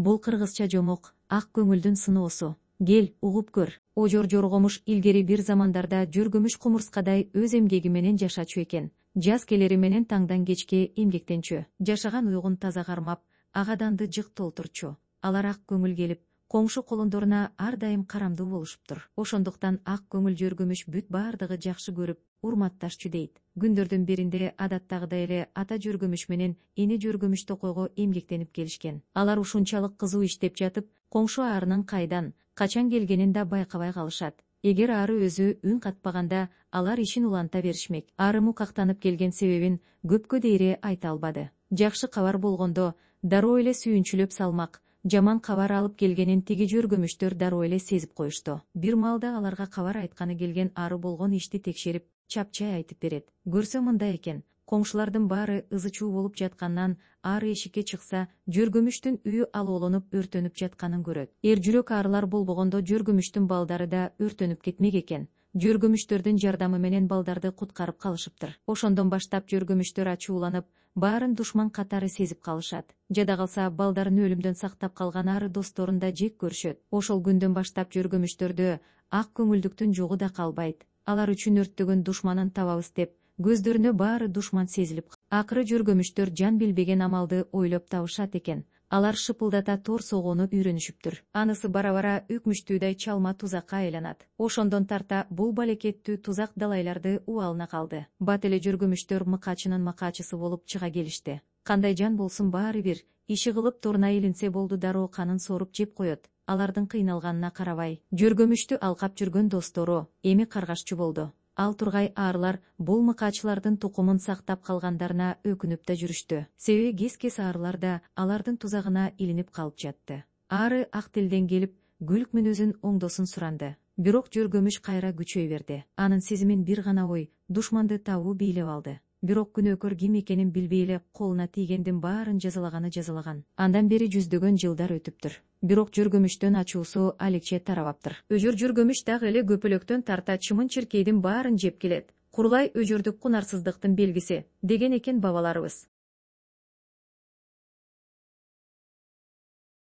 Бул кыргызча жомок, ак көңүлдүн сыноосу. Кел, угуп көр. Ожор Жоргомуш илгери бир замандарда жүргүмүш кумурскадай өз эмгеги менен жашачу экен. Жаз келери менен таңдан кечке эмгектенчү. Жашаган уйгун таза кармап, агаданды жык толтурчу. Алар ак көңүл келип, коңшу колондоруна ар дайым карамдуу болушуптур. Ошондуктан ак көңүл жүргүмүш бүт баардыгы жакшы көрүп, урматташчу дейт. Күндөрдүн биринде адаттагыдай эле ата жүргүмүш менен эне жүргүмүш токойго эмгектенип келишкен. Алар ушунчалык кызуу иштеп жатып, коңшу аарынын кайдан, качан келгенин да байкабай калышат. Эгер ары өзү үн катпаганда, алар ишин уланта беришмек. Ары мукактанып келген себебин көпкө дейре айта албады. Жакшы кабар болгондо дароо эле сүйүнчүлөп салмак. Жаман кабар алып келгенин тиги жүргүмүштөр дароо эле сезип коюшту. Бир маалда аларга кабар айтканы келген ары болгон ишти текшерип, чапчай айтып берет. Көрсө мындай экен. Коңшулардын баары ызы-чуу болуп жаткандан ары эшикке чыкса, жүргүмүштүн үйү алоолонуп өртөнүп жатканын көрөт. Эр жүрөк арылар болбогондо жүргүмүштүн балдары да өртөнүп кетмек экен. Жүргүмүштөрдүн жардамы менен балдарды куткарып калышыптыр. Ошондон баштап жүргүмүштөр ачууланып, баарын душман катары сезип калышат. Жада калса балдарын өлүмдөн сактап калган ары досторун да жек көрүшөт. Ошол күндөн баштап жүргүмүштөрдө ак көңүлдүктүн жогу да калбайт. Алар үчүн өрттөгөн душманын табабыз деп, көздөрүнө баары душман сезилип, акыры жүргүмүштөр жан билбеген амалды ойлоп табышат экен. Алар шыпылдата тор согууну үйрөнүшүптүр. Анысы бара-бара өкмүштүүдай чалма тузакка айланат. Ошондон тарта бул балекеттүү тузак далайларды убалына калды. Бат эле жүргүмүштөр мыкачынын макачысы болуп чыга келишти. Кандай жан болсун баары бир, иши кылып торуна илинсе болду дароо канын соруп жеп коет. Алардын кыйналганына карабай, жүргүмүштү алкап жүргөн достору эми каргашчу болду. Ал тургай аарылар бул мыкачылардын тукумун сактап калгандарына өкүнүп да жүрүштү. Себеби кез-кез аарылар да алардын тузагына илинип калып жатты. Ары ак тилден келип, күлк мүнөзүн оңдосун суранды. Бирок жүргүмүш кайра күчөй берди. Анын сезимин бир гана ой, душманды табуу бийлеп алды. Бирок күнөөкөр ким экенин билбей эле колуна тийгендин баарын жазалаган. Андан бери жүздөгөн жылдар өтүптүр. Бирок жүргүмүштөн ачуусу алекче тарабаптыр. Өжөр жүргүмүш дагы эле көпөлөктөн тарта чымын-чиркейдин баарын жеп келет. Курлай өжөрдүк кунарсыздыктын белгиси, деген экен бабаларыбыз.